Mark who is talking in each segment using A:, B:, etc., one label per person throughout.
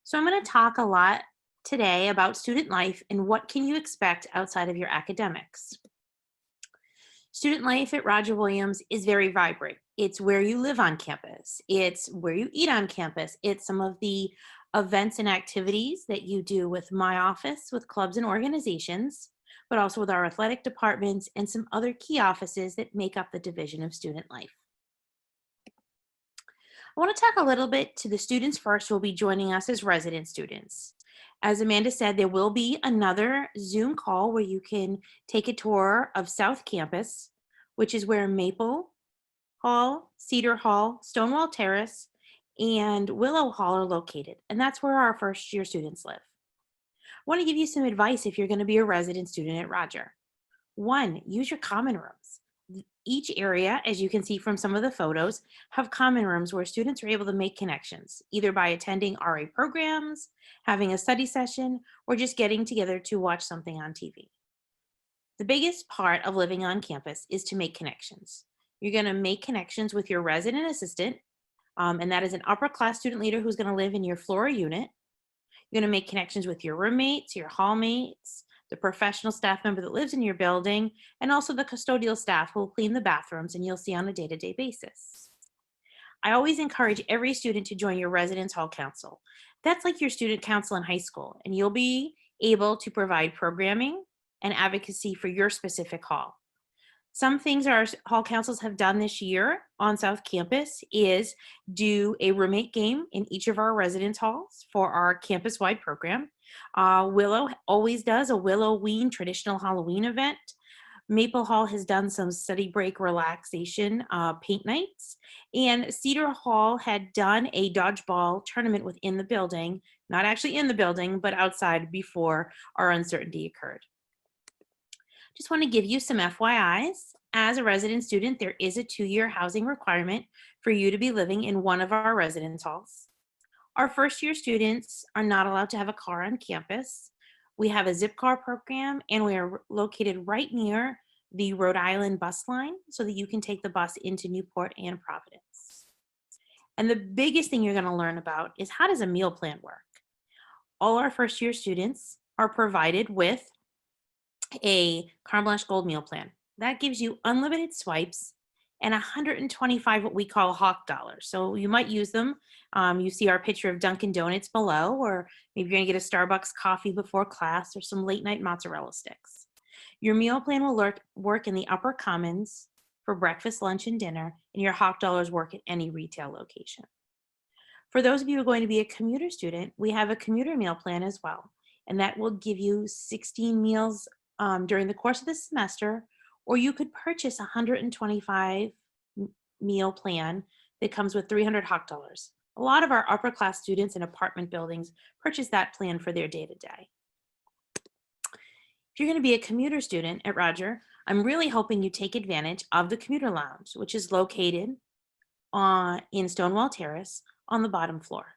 A: So I'm going to talk a lot today about student life and what can you expect outside of your academics. Student life at Roger Williams is very vibrant. It's where you live on campus. It's where you eat on campus. It's some of the events and activities that you do with my office, with clubs and organizations, but also with our athletic departments and some other key offices that make up the division of student life. I want to talk a little bit to the students first who will be joining us as resident students. As Amanda said, there will be another Zoom call where you can take a tour of South Campus, which is where Maple Hall, Cedar Hall, Stonewall Terrace, and Willow Hall are located. And that's where our first year students live. I want to give you some advice if you're going to be a resident student at Roger. One, use your common rooms. Each area, as you can see from some of the photos, have common rooms where students are able to make connections, either by attending RA programs, having a study session, or just getting together to watch something on TV. The biggest part of living on campus is to make connections. You're going to make connections with your resident assistant, and that is an upper class student leader who's going to live in your floor unit. You're going to make connections with your roommates, your hallmates, the professional staff member that lives in your building, and also the custodial staff who will clean the bathrooms and you'll see on a day-to-day basis. I always encourage every student to join your residence hall council. That's like your student council in high school, and you'll be able to provide programming and advocacy for your specific hall. Some things our hall councils have done this year on South Campus is do a roommate game in each of our residence halls for our campus-wide program. Willow always does a Willowween traditional Halloween event. Maple Hall has done some study break relaxation paint nights. And Cedar Hall had done a dodgeball tournament within the building, not actually in the building, but outside before our uncertainty occurred. Just want to give you some FYIs. As a resident student, there is a 2-year housing requirement for you to be living in one of our residence halls. Our first year students are not allowed to have a car on campus. We have a Zipcar program and we are located right near the Rhode Island bus line so that you can take the bus into Newport and Providence. And the biggest thing you're going to learn about is how does a meal plan work? All our first year students are provided with a Carte Blanche Gold meal plan. That gives you unlimited swipes and 125 what we call Hawk dollars. So you might use them. You see our picture of Dunkin' Donuts below, or maybe you're gonna get a Starbucks coffee before class or some late night mozzarella sticks. Your meal plan will work in the upper commons for breakfast, lunch, and dinner, and your Hawk dollars work at any retail location. For those of you who are going to be a commuter student, we have a commuter meal plan as well, and that will give you 16 meals during the course of the semester, or you could purchase a 125 meal plan that comes with 300 Hawk dollars. A lot of our upper class students in apartment buildings purchase that plan for their day-to-day. If you're going to be a commuter student at Roger, I'm really hoping you take advantage of the Commuter Lounge, which is located in Stonewall Terrace on the bottom floor.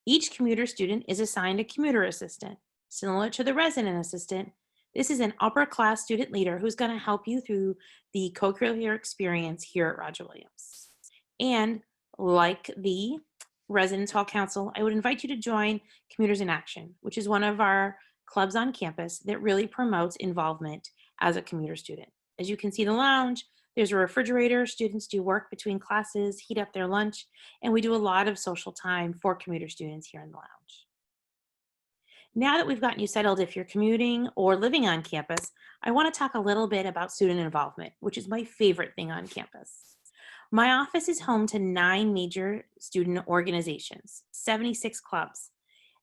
A: Each commuter student is assigned a commuter assistant, similar to the resident assistant. This is an upper class student leader who's going to help you through the co-curricular experience here at Roger Williams. And like the Residence Hall Council, I would invite you to join Commuters in Action, which is one of our clubs on campus that really promotes involvement as a commuter student. As you can see in the lounge, there's a refrigerator. Students do work between classes, heat up their lunch, and we do a lot of social time for commuter students here in the lounge. Now that we've gotten you settled, if you're commuting or living on campus, I want to talk a little bit about student involvement, which is my favorite thing on campus. My office is home to 9 major student organizations, 76 clubs,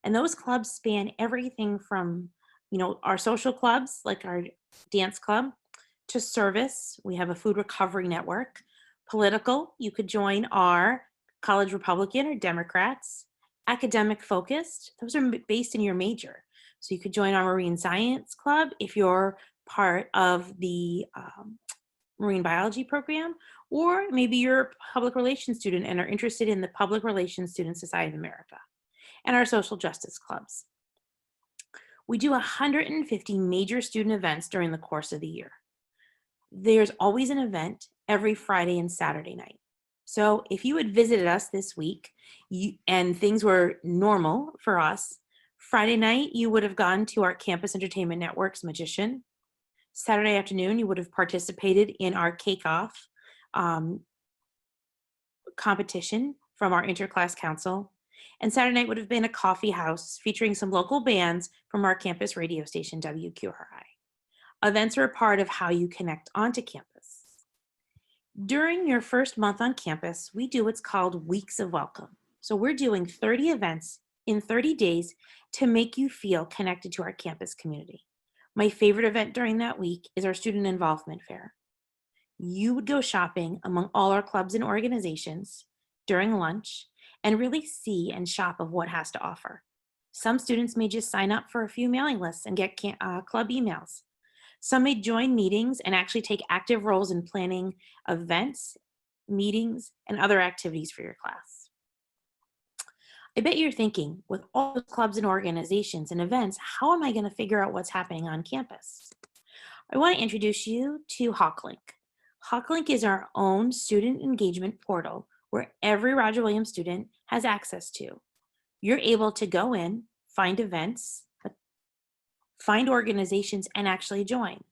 A: and those clubs span everything from, our social clubs, like our dance club, to service. We have a food recovery network. Political, you could join our College Republican or Democrats. Academic focused, those are based in your major. So you could join our Marine Science Club if you're part of the Marine Biology program, or maybe you're a public relations student and are interested in the Public Relations Student Society of America, and our social justice clubs. We do 150 major student events during the course of the year. There's always an event every Friday and Saturday night. So if you had visited us this week and things were normal for us, Friday night you would have gone to our Campus Entertainment Network's Magician. Saturday afternoon you would have participated in our Cake-Off um, competition from our Interclass Council. And Saturday night would have been a coffee house featuring some local bands from our campus radio station, WQRI. Events are a part of how you connect onto campus. During your first month on campus, we do what's called Weeks of Welcome. So we're doing 30 events in 30 days to make you feel connected to our campus community. My favorite event during that week is our Student Involvement Fair. You would go shopping among all our clubs and organizations during lunch and really see and shop of what has to offer. Some students may just sign up for a few mailing lists and get club emails. Some may join meetings and actually take active roles in planning events, meetings, and other activities for your class. I bet you're thinking, with all the clubs and organizations and events, how am I going to figure out what's happening on campus? I want to introduce you to HawkLinc. HawkLinc is our own student engagement portal where every Roger Williams student has access to. You're able to go in, find events, find organizations, and actually join.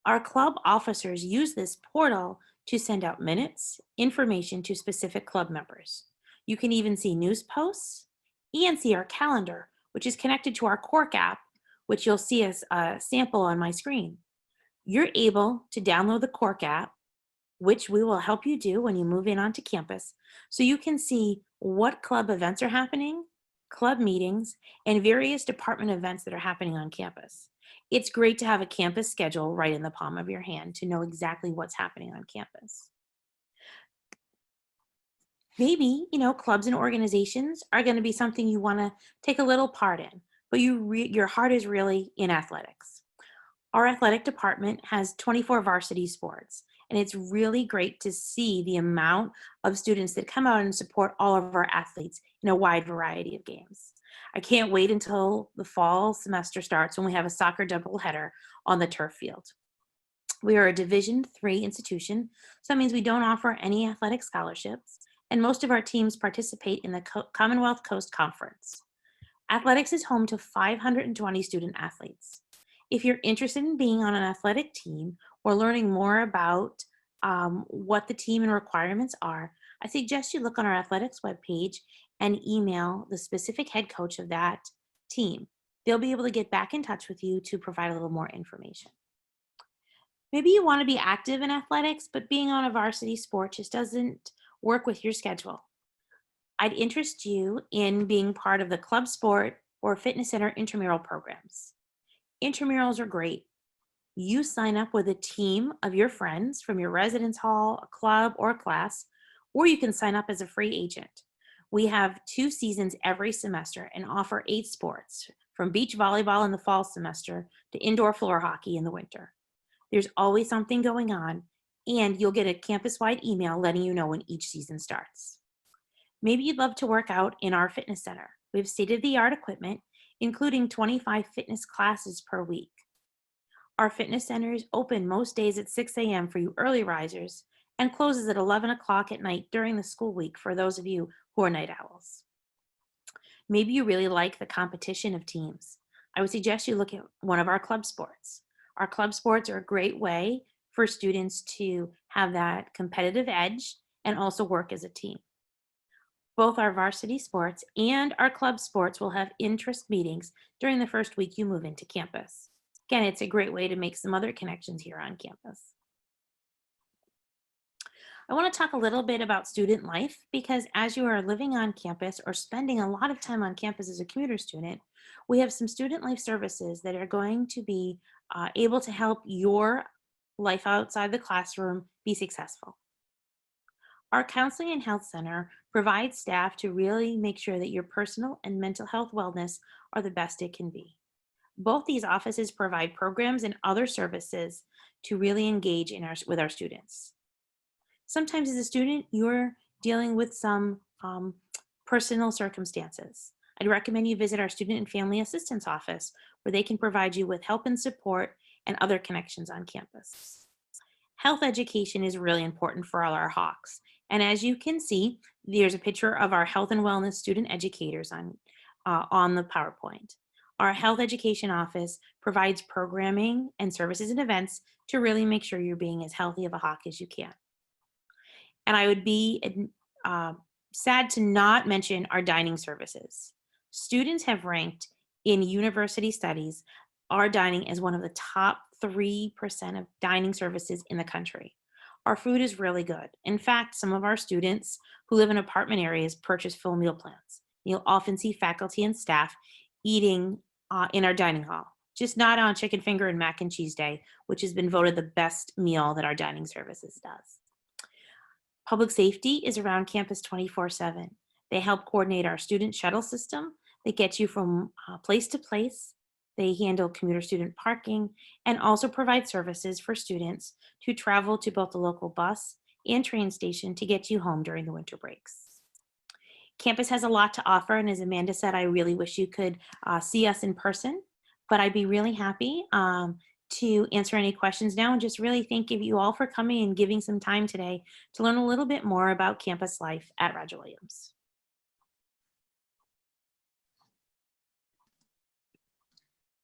A: Our club officers use this portal to send out minutes, information to specific club members. You can even see news posts and see our calendar, which is connected to our Cork app, which you'll see as a sample on my screen. You're able to download the Cork app, which we will help you do when you move in onto campus, so you can see what club events are happening, club meetings, and various department events that are happening on campus. It's great to have a campus schedule right in the palm of your hand to know exactly what's happening on campus. Maybe, clubs and organizations are going to be something you want to take a little part in, but your heart is really in athletics. Our athletic department has 24 varsity sports, and it's really great to see the amount of students that come out and support all of our athletes in a wide variety of games. I can't wait until the fall semester starts when we have a soccer doubleheader on the turf field. We are a Division III institution, so that means we don't offer any athletic scholarships, and most of our teams participate in the Commonwealth Coast Conference. Athletics is home to 520 student athletes. If you're interested in being on an athletic team or learning more about what the team and requirements are, I suggest you look on our athletics webpage and email the specific head coach of that team. They'll be able to get back in touch with you to provide a little more information. Maybe you want to be active in athletics, but being on a varsity sport just doesn't work with your schedule. I'd interest you in being part of the club sport or fitness center intramural programs. Intramurals are great. You sign up with a team of your friends from your residence hall, a club, or a class, or you can sign up as a free agent. We have 2 seasons every semester and offer 8 sports, from beach volleyball in the fall semester to indoor floor hockey in the winter. There's always something going on, and you'll get a campus-wide email letting you know when each season starts. Maybe you'd love to work out in our fitness center. We have state-of-the-art equipment, including 25 fitness classes per week. Our fitness center is open most days at 6 a.m. for you early risers and closes at 11 o'clock at night during the school week for those of you who are night owls. Maybe you really like the competition of teams. I would suggest you look at one of our club sports. Our club sports are a great way for students to have that competitive edge and also work as a team. Both our varsity sports and our club sports will have interest meetings during the first week you move into campus. Again, it's a great way to make some other connections here on campus. I want to talk a little bit about student life because as you are living on campus or spending a lot of time on campus as a commuter student, we have some student life services that are going to be able to help your life outside the classroom be successful. Our Counseling and Health Center provides staff to really make sure that your personal and mental health wellness are the best it can be. Both these offices provide programs and other services to really engage with our students. Sometimes as a student, you're dealing with some personal circumstances. I'd recommend you visit our Student and Family Assistance Office where they can provide you with help and support and other connections on campus. Health education is really important for all our Hawks, And as you can see, there's a picture of our health and wellness student educators on the PowerPoint. Our health education office provides programming and services and events to really make sure you're being as healthy of a Hawk as you can. And I would be uh, sad to not mention our dining services. Students have ranked in university studies our dining as one of the top 3% of dining services in the country. Our food is really good. In fact, some of our students who live in apartment areas purchase full meal plans. You'll often see faculty and staff eating in our dining hall, just not on chicken finger and mac and cheese day, which has been voted the best meal that our dining services does. Public safety is around campus 24/7. They help coordinate our student shuttle system. They get you from place to place. They handle commuter student parking and also provide services for students to travel to both the local bus and train station to get you home during the winter breaks. Campus has a lot to offer, and as Amanda said, I really wish you could see us in person, but I'd be really happy to answer any questions now and just really thank you all for coming and giving some time today to learn a little bit more about campus life at Roger Williams.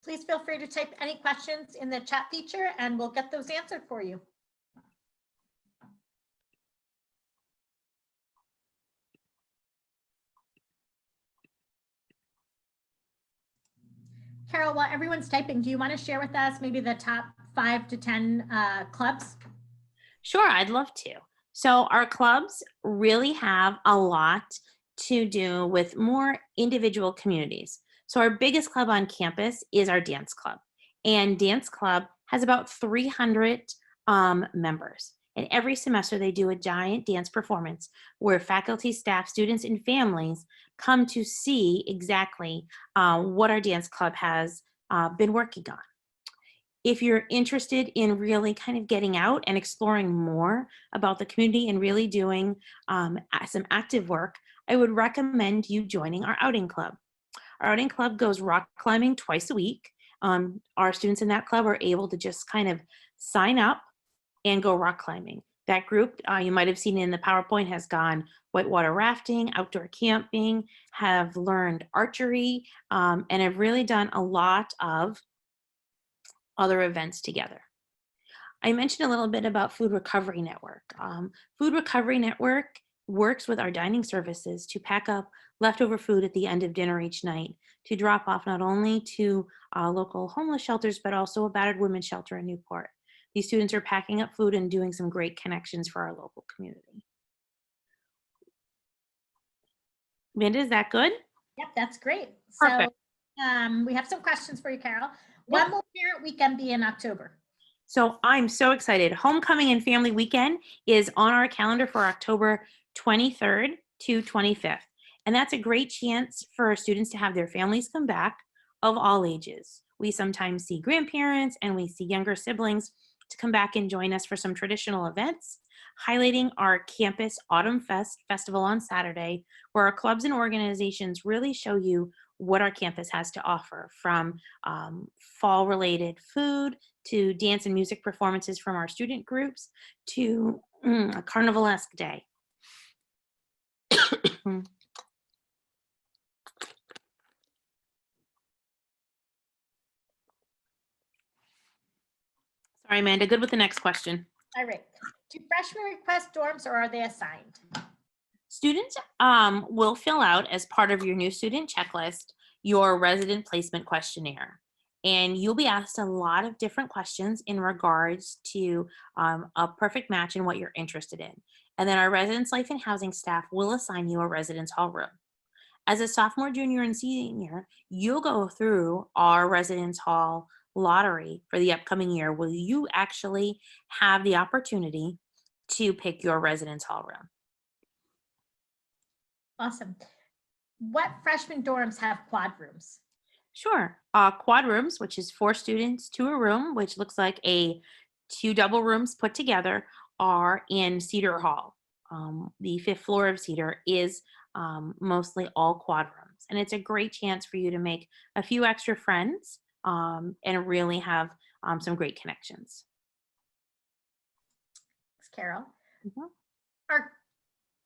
B: Please feel free to type any questions in the chat feature and we'll get those answered for you. Carol, while everyone's typing, do you want to share with us maybe the top 5 to 10 clubs?
A: Sure, I'd love to. So our clubs really have a lot to do with more individual communities. So our biggest club on campus is our dance club. And dance club has about 300 members. And every semester they do a giant dance performance where faculty, staff, students, and families come to see exactly what our dance club has been working on. If you're interested in really kind of getting out and exploring more about the community and really doing some active work, I would recommend you joining our outing club. Our outing club goes rock climbing twice a week. Our students in that club are able to just kind of sign up and go rock climbing. That group, you might have seen in the PowerPoint, has gone whitewater rafting, outdoor camping, have learned archery, and have really done a lot of other events together. I mentioned a little bit about Food Recovery Network. Food Recovery Network works with our dining services to pack up leftover food at the end of dinner each night to drop off not only to local homeless shelters, but also a battered women's shelter in Newport. These students are packing up food and doing some great connections for our local community. Amanda, is that good?
B: Yep, that's great.
A: Perfect.
B: So we have some questions for you, Carol. When will Parent Weekend be in October?
A: So I'm so excited. Homecoming and Family Weekend is on our calendar for October 23rd to 25th. And that's a great chance for students to have their families come back of all ages. We sometimes see grandparents and we see younger siblings to come back and join us for some traditional events, highlighting our campus Autumn Fest festival on Saturday, where our clubs and organizations really show you what our campus has to offer, from fall-related food to dance and music performances from our student groups to a carnivalesque day. Sorry, Amanda, good with the next question.
B: All right. Do freshmen request dorms or are they assigned?
A: Students will fill out, as part of your new student checklist, your resident placement questionnaire. And you'll be asked a lot of different questions in regards to a perfect match and what you're interested in. And then our residence life and housing staff will assign you a residence hall room. As a sophomore, junior, and senior, you'll go through our residence hall lottery for the upcoming year, where you actually have the opportunity to pick your residence hall room.
B: Awesome. What freshman dorms have quad rooms?
A: Sure. Quad rooms, which is 4 students to a room, which looks like 2 double rooms put together, are in Cedar Hall. The 5th floor of Cedar is mostly all quad rooms. And it's a great chance for you to make a few extra friends and really have some great connections.
B: Thanks, Carol.
A: Mm-hmm.
B: Are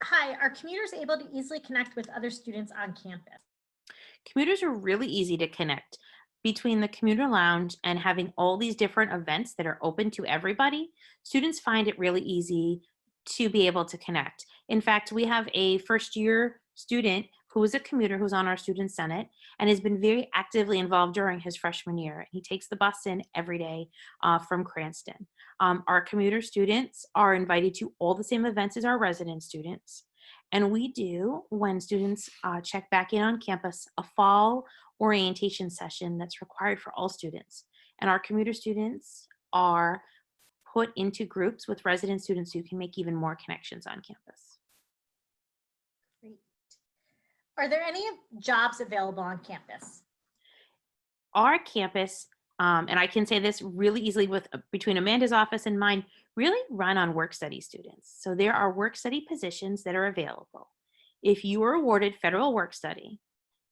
B: Hi, are commuters able to easily connect with other students on campus?
A: Commuters are really easy to connect. Between the Commuter Lounge and having all these different events that are open to everybody, students find it really easy to be able to connect. In fact, we have a first year student who is a commuter who's on our student senate and has been very actively involved during his freshman year. He takes the bus in every day from Cranston. Our commuter students are invited to all the same events as our resident students. And we do, when students check back in on campus, a fall orientation session that's required for all students. And our commuter students are put into groups with resident students who can make even more connections on campus.
B: Great. Are there any jobs available on campus?
A: Our campus, and I can say this really easily with between Amanda's office and mine, really run on work study students. So there are work study positions that are available. If you were awarded federal work study,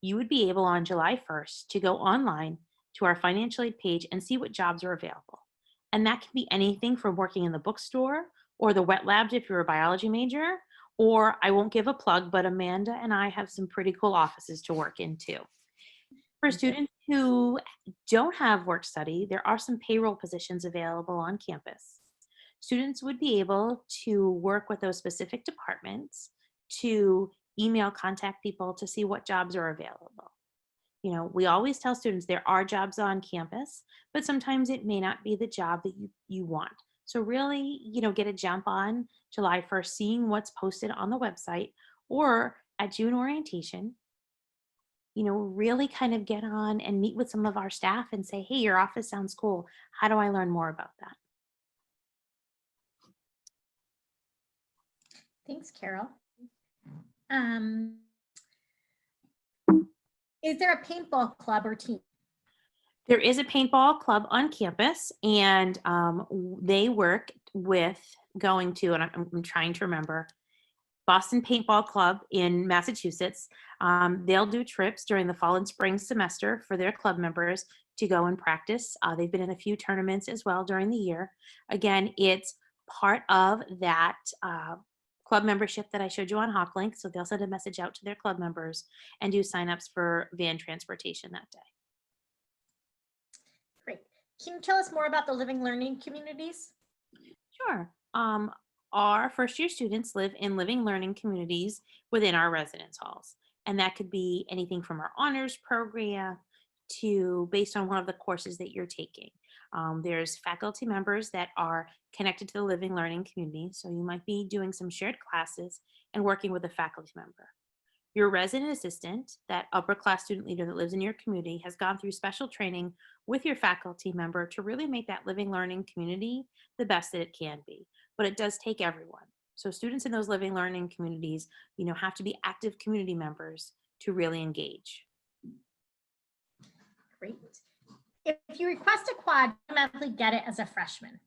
A: you would be able on July 1st to go online to our financial aid page and see what jobs are available. And that can be anything from working in the bookstore or the wet labs if you're a biology major, or I won't give a plug, but Amanda and I have some pretty cool offices to work in too. For students who don't have work study, there are some payroll positions available on campus. Students would be able to work with those specific departments to email contact people to see what jobs are available. You know, we always tell students there are jobs on campus, but sometimes it may not be the job that you want. So really, get a jump on July 1st, seeing what's posted on the website or at June orientation, really kind of get on and meet with some of our staff and say, hey, your office sounds cool. How do I learn more about that?
B: Thanks, Carol. Is there a paintball club or team?
A: There is a paintball club on campus, and they work with going to, and I'm trying to remember, Boston Paintball Club in Massachusetts. They'll do trips during the fall and spring semester for their club members to go and practice. They've been in a few tournaments as well during the year. Again, it's part of that club membership that I showed you on HawkLinc. So they'll send a message out to their club members and do signups for van transportation that day.
B: Great. Can you tell us more about the living learning communities?
A: Sure. Our first year students live in living learning communities within our residence halls. And that could be anything from our honors program to based on one of the courses that you're taking. There's faculty members that are connected to the living learning community. So you might be doing some shared classes and working with a faculty member. Your resident assistant, that upper class student leader that lives in your community, has gone through special training with your faculty member to really make that living learning community the best that it can be. But it does take everyone. So students in those living learning communities, have to be active community members to really engage.
B: Great. If you request a quad, you automatically get it as a freshman.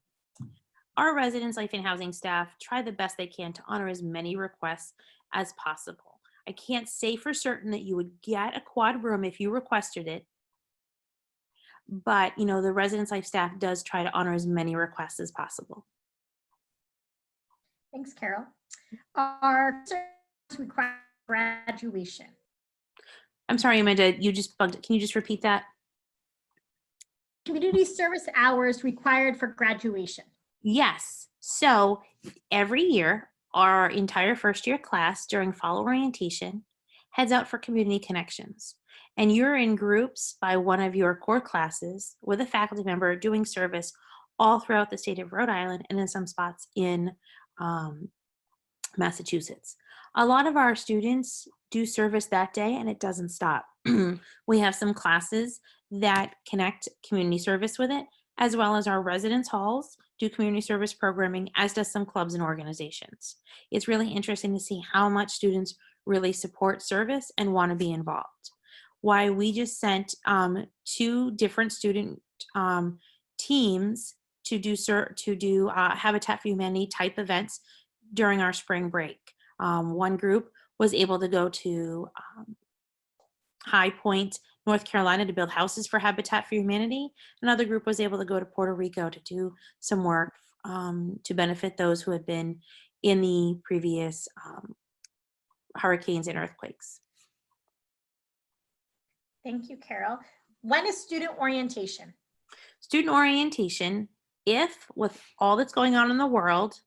A: Our residence life and housing staff try the best they can to honor as many requests as possible. I can't say for certain that you would get a quad room if you requested it, but the residence life staff does try to honor as many requests as possible.
B: Thanks, Carol. Are services require graduation?
A: I'm sorry, Amanda, you just bugged it. Can you just repeat that?
B: Community service hours required for graduation?
A: Yes. So every year, our entire first year class during fall orientation heads out for community connections. And you're in groups by one of your core classes with a faculty member doing service all throughout the state of Rhode Island and in some spots in Massachusetts. A lot of our students do service that day and it doesn't stop. We have some classes that connect community service with it, as well as our residence halls do community service programming, as does some clubs and organizations. It's really interesting to see how much students really support service and want to be involved. Why we just sent 2 different student teams to do Habitat for Humanity type events during our spring break. One group was able to go to High Point, North Carolina to build houses for Habitat for Humanity. Another group was able to go to Puerto Rico to do some work to benefit those who had been in the previous hurricanes and earthquakes.
B: Thank you, Carol. When is student orientation?
A: Student orientation, if with all that's going on in the world,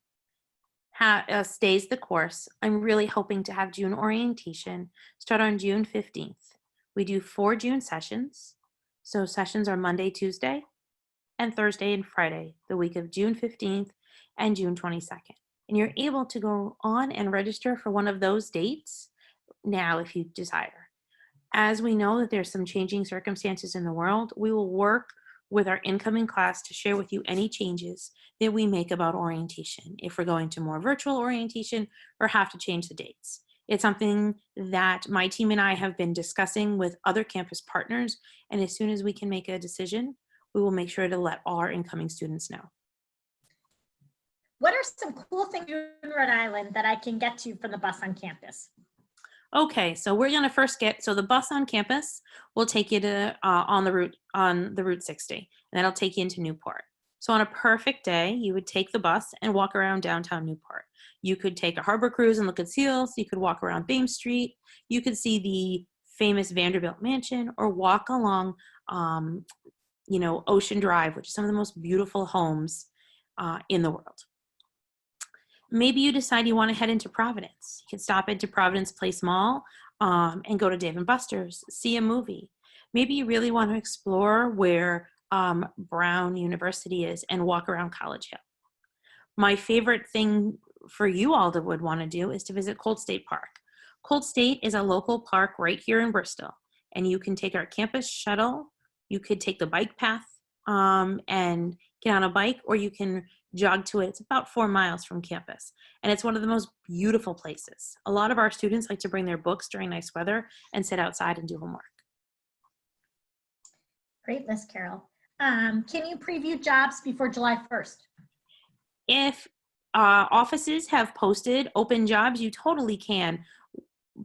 A: stays the course, I'm really hoping to have June orientation start on June 15th. We do 4 June sessions. So sessions are Monday, Tuesday, and Thursday and Friday, the week of June 15th and June 22nd. And you're able to go on and register for one of those dates now if you desire. As we know that there's some changing circumstances in the world, we will work with our incoming class to share with you any changes that we make about orientation, if we're going to more virtual orientation or have to change the dates. It's something that my team and I have been discussing with other campus partners, and as soon as we can make a decision, we will make sure to let all our incoming students know.
B: What are some cool things in Rhode Island that I can get to from the bus on campus?
A: Okay, so we're gonna first so the bus on campus will take you to on the Route 60, and that'll take you into Newport. So on a perfect day, you would take the bus and walk around downtown Newport. You could take a harbor cruise and look at seals. You could walk around Thames Street. You could see the famous Vanderbilt Mansion, or walk along, Ocean Drive, which is some of the most beautiful homes in the world. Maybe you decide you want to head into Providence. You can stop into Providence Place Mall and go to Dave & Buster's, see a movie. Maybe you really want to explore where Brown University is and walk around College Hill. My favorite thing for you all that would want to do is to visit Cold State Park. Cold State is a local park right here in Bristol, and you can take our campus shuttle. You could take the bike path and get on a bike, or you can jog to it. It's about 4 miles from campus, and it's one of the most beautiful places. A lot of our students like to bring their books during nice weather and sit outside and do homework.
B: Great list, Carol. Can you preview jobs before July 1st?
A: If offices have posted open jobs, you totally can,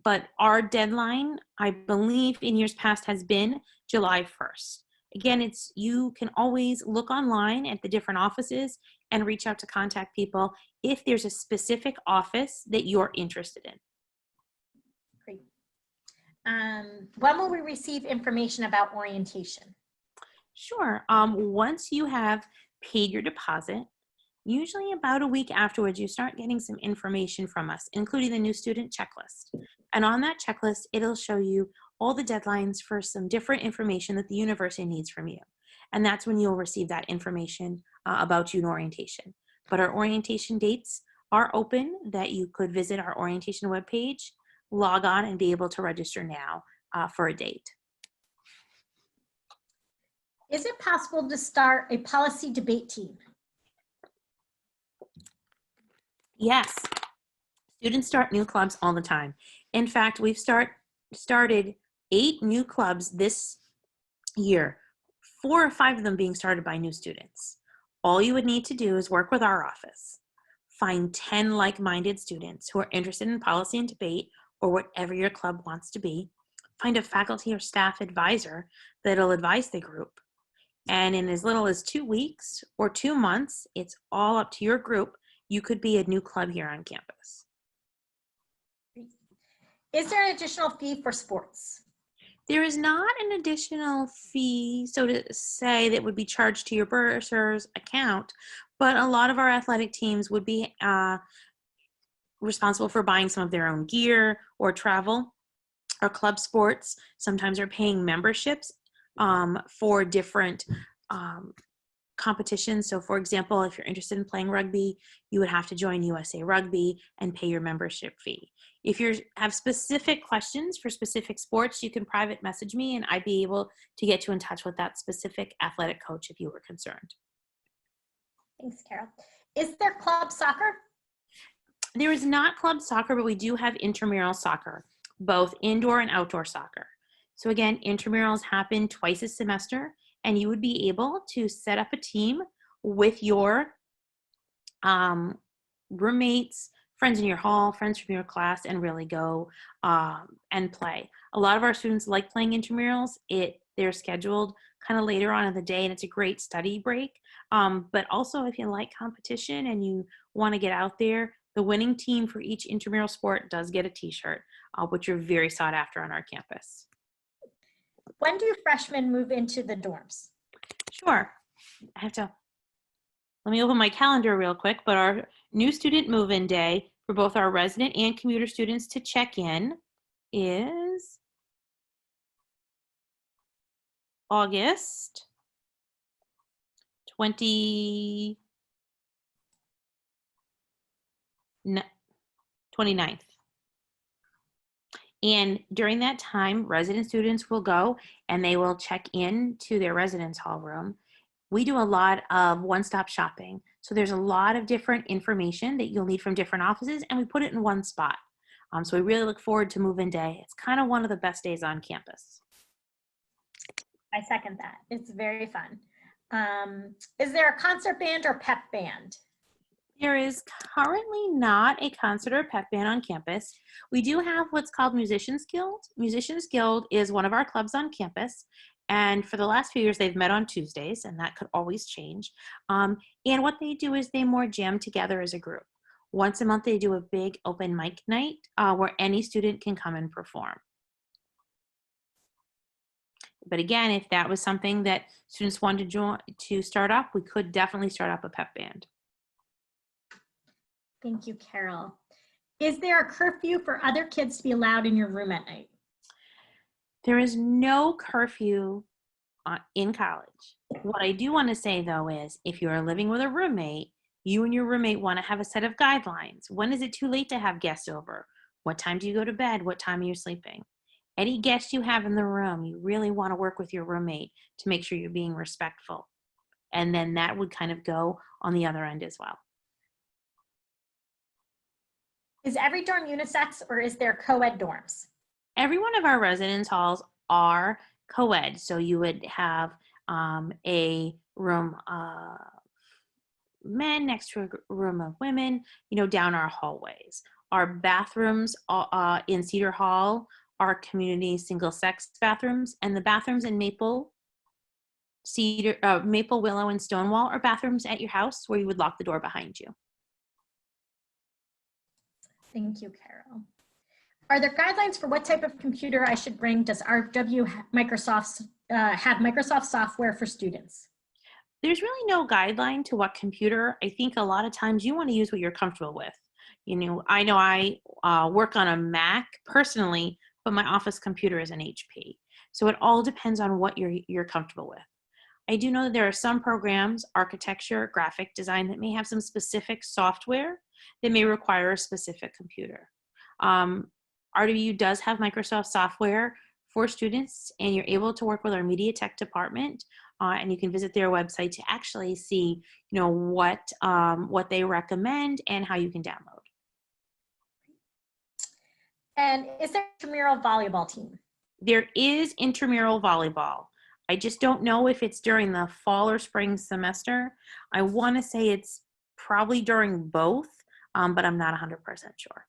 A: but our deadline, I believe in years past, has been July 1st. Again, you can always look online at the different offices and reach out to contact people if there's a specific office that you're interested in.
B: Great. When will we receive information about orientation?
A: Sure. Once you have paid your deposit, usually about a week afterwards, you start getting some information from us, including the new student checklist. And on that checklist, it'll show you all the deadlines for some different information that the university needs from you. And that's when you'll receive that information about June orientation. But our orientation dates are open, that you could visit our orientation webpage, log on, and be able to register now for a date.
B: Is it possible to start a policy debate team?
A: Yes. Students start new clubs all the time. In fact, we've started 8 new clubs this year, 4 or 5 of them being started by new students. All you would need to do is work with our office, find 10 like-minded students who are interested in policy and debate, or whatever your club wants to be, find a faculty or staff advisor that'll advise the group, and in as little as 2 weeks or 2 months, it's all up to your group, you could be a new club here on campus.
B: Is there an additional fee for sports?
A: There is not an additional fee, so to say, that would be charged to your bursar's account, but a lot of our athletic teams would be responsible for buying some of their own gear or travel. Our club sports sometimes are paying memberships for different competitions. So for example, if you're interested in playing rugby, you would have to join USA Rugby and pay your membership fee. If you have specific questions for specific sports, you can private message me and I'd be able to get you in touch with that specific athletic coach if you were concerned.
B: Thanks, Carol. Is there club soccer?
A: There is not club soccer, but we do have intramural soccer, both indoor and outdoor soccer. So again, intramurals happen twice a semester, and you would be able to set up a team with your roommates, friends in your hall, friends from your class, and really go and play. A lot of our students like playing intramurals. They're scheduled kind of later on in the day, and it's a great study break. But also, if you like competition and you want to get out there, The winning team for each intramural sport does get a t-shirt, which are very sought after on our campus.
B: When do freshmen move into the dorms?
A: Sure. Let me open my calendar real quick, but our new student move-in day for both our resident and commuter students to check in is August 29th. And during that time, resident students will go and they will check in to their residence hall room. We do a lot of one-stop shopping. So there's a lot of different information that you'll need from different offices, and we put it in one spot. So we really look forward to move-in day. It's kind of one of the best days on campus.
B: I second that. It's very fun. Is there a concert band or pep band?
A: There is currently not a concert or pep band on campus. We do have what's called Musicians Guild. Musicians Guild is one of our clubs on campus. And for the last few years, they've met on Tuesdays, and that could always change. And what they do is they more jam together as a group. Once a month, they do a big open mic night where any student can come and perform. But again, if that was something that students wanted to start up, we could definitely start up a pep band.
B: Thank you, Carol. Is there a curfew for other kids to be allowed in your room at night?
A: There is no curfew in college. What I do want to say, though, is if you are living with a roommate, you and your roommate want to have a set of guidelines. When is it too late to have guests over? What time do you go to bed? What time are you sleeping? Any guests you have in the room, you really want to work with your roommate to make sure you're being respectful. And then that would kind of go on the other end as well.
B: Is every dorm unisex, or is there co-ed dorms?
A: Every one of our residence halls are co-ed. So you would have a room of men next to a room of women, down our hallways. Our bathrooms in Cedar Hall are community single-sex bathrooms, and the bathrooms in Maple, Willow, and Stonewall are bathrooms at your house where you would lock the door behind you.
B: Thank you, Carol. Are there guidelines for what type of computer I should bring? Does RW have Microsoft software for students?
A: There's really no guideline to what computer. I think a lot of times you want to use what you're comfortable with. I know I work on a Mac personally, but my office computer is an HP. So it all depends on what you're comfortable with. I do know that there are some programs, architecture, graphic design, that may have some specific software that may require a specific computer. RW does have Microsoft software for students, and you're able to work with our media tech department, and you can visit their website to actually see, what they recommend and how you can download.
B: And is there an intramural volleyball team?
A: There is intramural volleyball. I just don't know if it's during the fall or spring semester. I want to say it's probably during both, but I'm not 100% sure.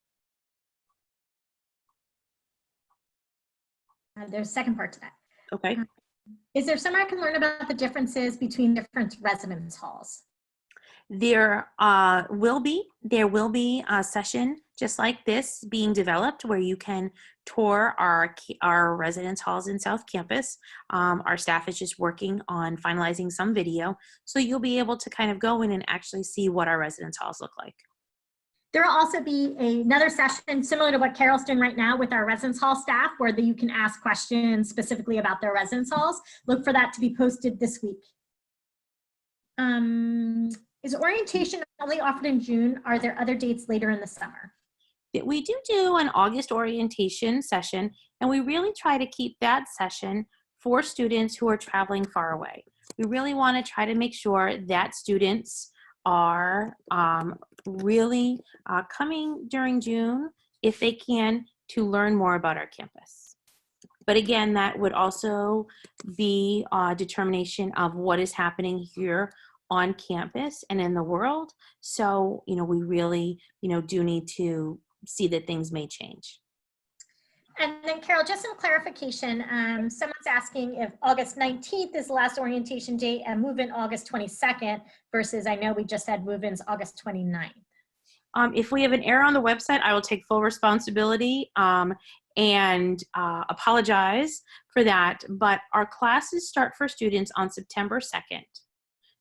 B: There's a second part to that.
A: Okay.
B: Is there somewhere I can learn about the differences between different residence halls?
A: There will be a session just like this being developed where you can tour our residence halls in South Campus. Our staff is just working on finalizing some video, so you'll be able to kind of go in and actually see what our residence halls look like.
B: There will also be another session similar to what Carol's doing right now with our residence hall staff, where you can ask questions specifically about their residence halls. Look for that to be posted this week. Is orientation only offered in June? Are there other dates later in the summer?
A: We do an August orientation session, and we really try to keep that session for students who are traveling far away. We really want to try to make sure that students are really coming during June, if they can, to learn more about our campus. But again, that would also be a determination of what is happening here on campus and in the world. So, we really, do need to see that things may change.
B: And then Carol, just some clarification. Someone's asking if August 19th is the last orientation date and move-in August 22nd versus I know we just had move-ins August 29th.
A: If we have an error on the website, I will take full responsibility and apologize for that. But our classes start for students on September 2nd.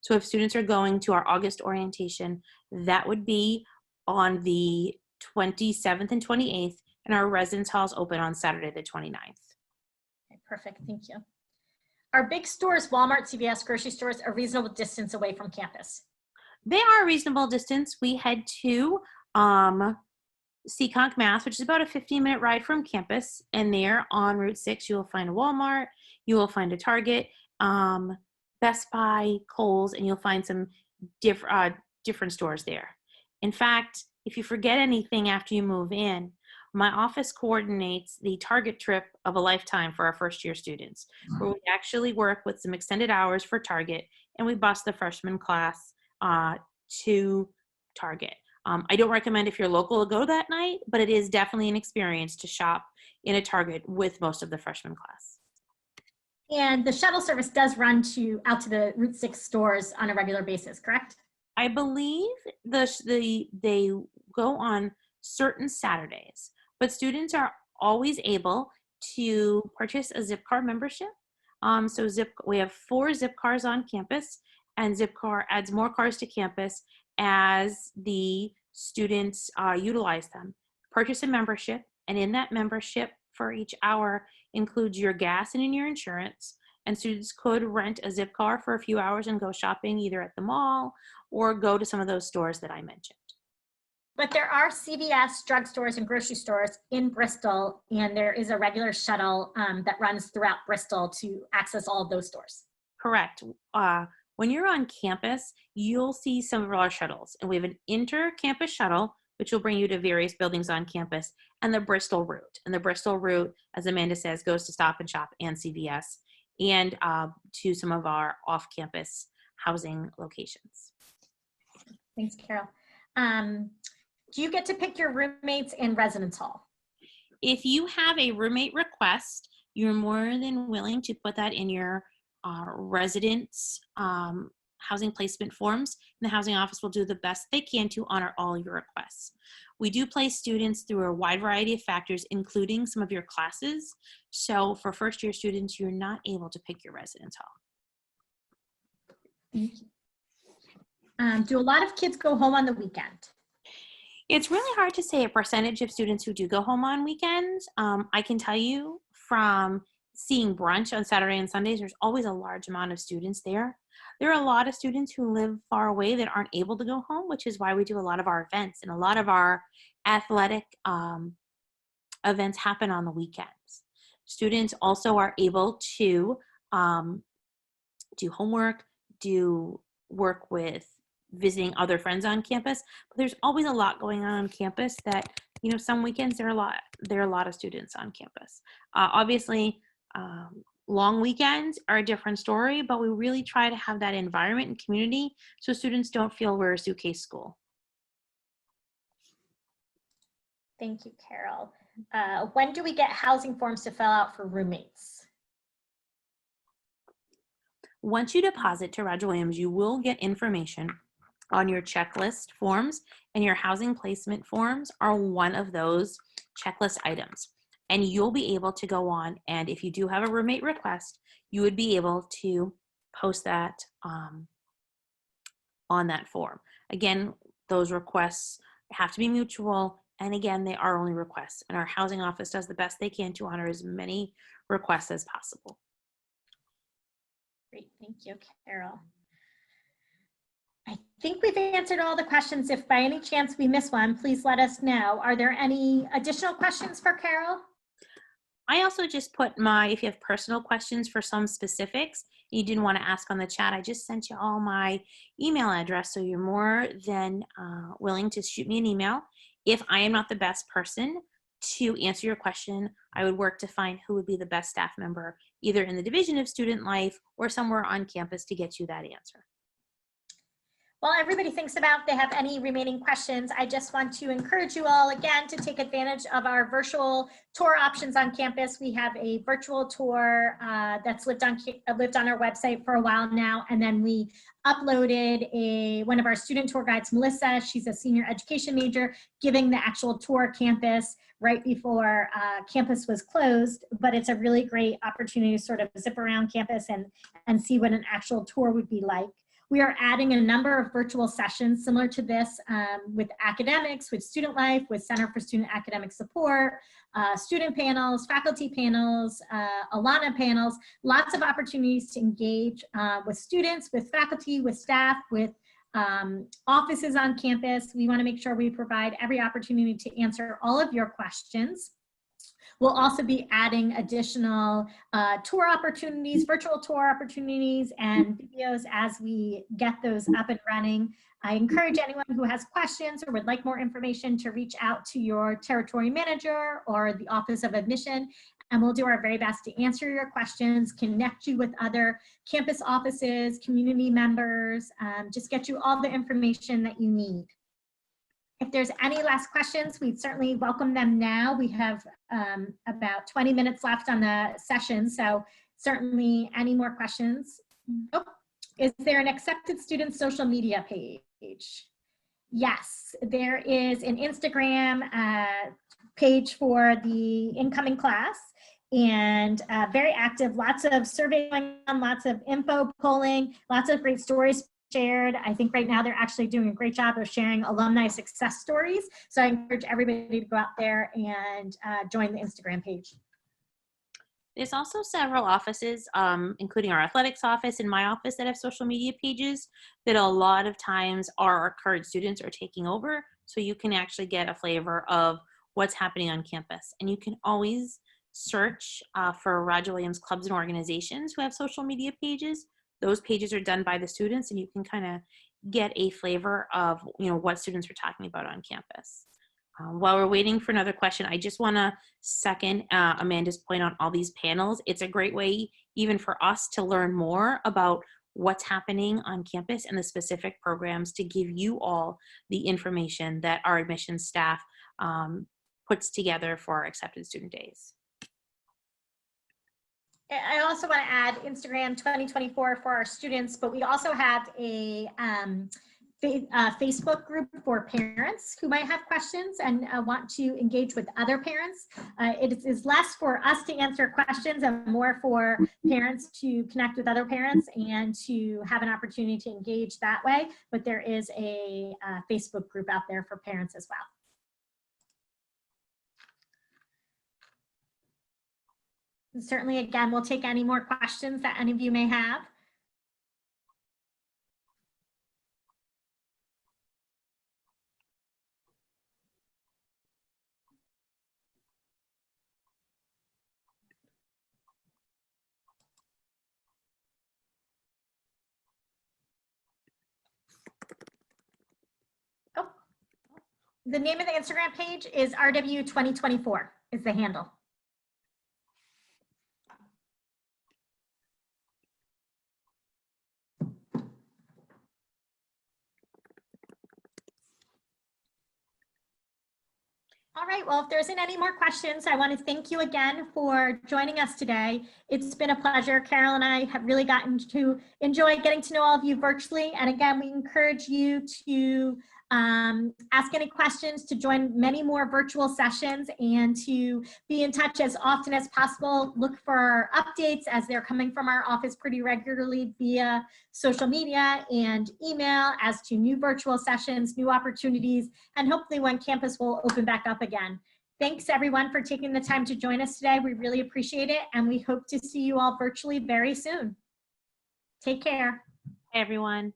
A: So if students are going to our August orientation, that would be on the 27th and 28th, and our residence halls open on Saturday the 29th.
B: Okay, perfect, thank you. Are big stores, Walmart, CVS, grocery stores, a reasonable distance away from campus?
A: They are a reasonable distance. We head to Seekonk, Mass, which is about a 15-minute ride from campus. And there on Route 6, you will find a Walmart, you will find a Target, Best Buy, Kohl's, and you'll find some different stores there. In fact, if you forget anything after you move in, my office coordinates the Target trip of a lifetime for our first-year students, where we actually work with some extended hours for Target, and we bus the freshman class to Target. I don't recommend if you're local to go that night, but it is definitely an experience to shop in a Target with most of the freshman class.
B: And the shuttle service does run out to the Route 6 stores on a regular basis, correct?
A: I believe they go on certain Saturdays, but students are always able to purchase a Zipcar membership. We have 4 Zipcars on campus, and Zipcar adds more cars to campus as the students utilize them. Purchase a membership, and in that membership for each hour includes your gas and your insurance. And students could rent a Zipcar for a few hours and go shopping either at the mall or go to some of those stores that I mentioned.
B: But there are CVS, drugstores, and grocery stores in Bristol, and there is a regular shuttle that runs throughout Bristol to access all of those stores.
A: Correct. When you're on campus, you'll see some of our shuttles, and we have an inter-campus shuttle, which will bring you to various buildings on campus, and the Bristol route. And the Bristol route, as Amanda says, goes to Stop and Shop and CVS, and to some of our off-campus housing locations.
B: Thanks, Carol. Do you get to pick your roommates in residence hall?
A: If you have a roommate request, you're more than willing to put that in your residence housing placement forms, and the housing office will do the best they can to honor all your requests. We do place students through a wide variety of factors, including some of your classes. So for first-year students, you're not able to pick your residence hall.
B: Thank you. Do a lot of kids go home on the weekend?
A: It's really hard to say a percentage of students who do go home on weekends. I can tell you from seeing brunch on Saturday and Sundays, there's always a large amount of students there. There are a lot of students who live far away that aren't able to go home, which is why we do a lot of our events, and a lot of our athletic events happen on the weekends. Students also are able to do homework, do work with visiting other friends on campus, but there's always a lot going on campus that, you know, some weekends there are a lot of students on campus. Obviously, long weekends are a different story, but we really try to have that environment and community so students don't feel we're a suitcase school.
B: Thank you, Carol. When do we get housing forms to fill out for roommates?
A: Once you deposit to Roger Williams, you will get information on your checklist forms, and your housing placement forms are one of those checklist items. And you'll be able to go on, and if you do have a roommate request, you would be able to post that on that form. Again, those requests have to be mutual, and again, they are only requests, and our housing office does the best they can to honor as many requests as possible.
B: Great, thank you, Carol. I think we've answered all the questions. If by any chance we miss one, please let us know. Are there any additional questions for Carol?
A: I also just put if you have personal questions for some specifics you didn't want to ask on the chat, I just sent you all my email address, so you're more than willing to shoot me an email. If I am not the best person to answer your question, I would work to find who would be the best staff member, either in the Division of Student Life or somewhere on campus, to get you that answer.
B: While everybody thinks about if they have any remaining questions, I just want to encourage you all again to take advantage of our virtual tour options on campus. We have a virtual tour that's lived on our website for a while now, and then we uploaded one of our student tour guides, Melissa. She's a senior education major, giving the actual tour of campus right before campus was closed. But it's a really great opportunity to sort of zip around campus and see what an actual tour would be like. We are adding a number of virtual sessions similar to this with academics, with student life, with Center for Student Academic Support, student panels, faculty panels, Alana panels, lots of opportunities to engage with students, with faculty, with staff, with offices on campus. We want to make sure we provide every opportunity to answer all of your questions. We'll also be adding additional tour opportunities, virtual tour opportunities, and videos as we get those up and running. I encourage anyone who has questions or would like more information to reach out to your territory manager or the Office of Admission, and we'll do our very best to answer your questions, connect you with other campus offices, community members, just get you all the information that you need. If there's any last questions, we'd certainly welcome them now. We have about 20 minutes left on the session, so certainly any more questions. Oh, is there an accepted student social media page? Yes, there is an Instagram page for the incoming class, and very active, lots of surveys going on, lots of info polling, lots of great stories shared. I think right now they're actually doing a great job of sharing alumni success stories. So I encourage everybody to go out there and join the Instagram page.
A: There's also several offices, including our athletics office and my office, that have social media pages that a lot of times our current students are taking over. So you can actually get a flavor of what's happening on campus. And you can always search for Roger Williams clubs and organizations who have social media pages. Those pages are done by the students, and you can kind of get a flavor of what students are talking about on campus. While we're waiting for another question, I just want to second Amanda's point on all these panels. It's a great way even for us to learn more about what's happening on campus and the specific programs to give you all the information that our admissions staff puts together for our accepted student days.
B: I also want to add Instagram 2024 for our students, but we also have a Facebook group for parents who might have questions and want to engage with other parents. It is less for us to answer questions and more for parents to connect with other parents and to have an opportunity to engage that way. But there is a Facebook group out there for parents as well. And certainly, again, we'll take any more questions that any of you may have. Oh, the name of the Instagram page is RW 2024 is the handle. All right, well, if there isn't any more questions, I want to thank you again for joining us today. It's been a pleasure. Carol and I have really gotten to enjoy getting to know all of you virtually. And again, we encourage you to ask any questions, to join many more virtual sessions, and to be in touch as often as possible. Look for our updates as they're coming from our office pretty regularly via social media and email as to new virtual sessions, new opportunities, and hopefully when campus will open back up again. Thanks everyone for taking the time to join us today. We really appreciate it, and we hope to see you all virtually very soon. Take care.
A: Hey everyone.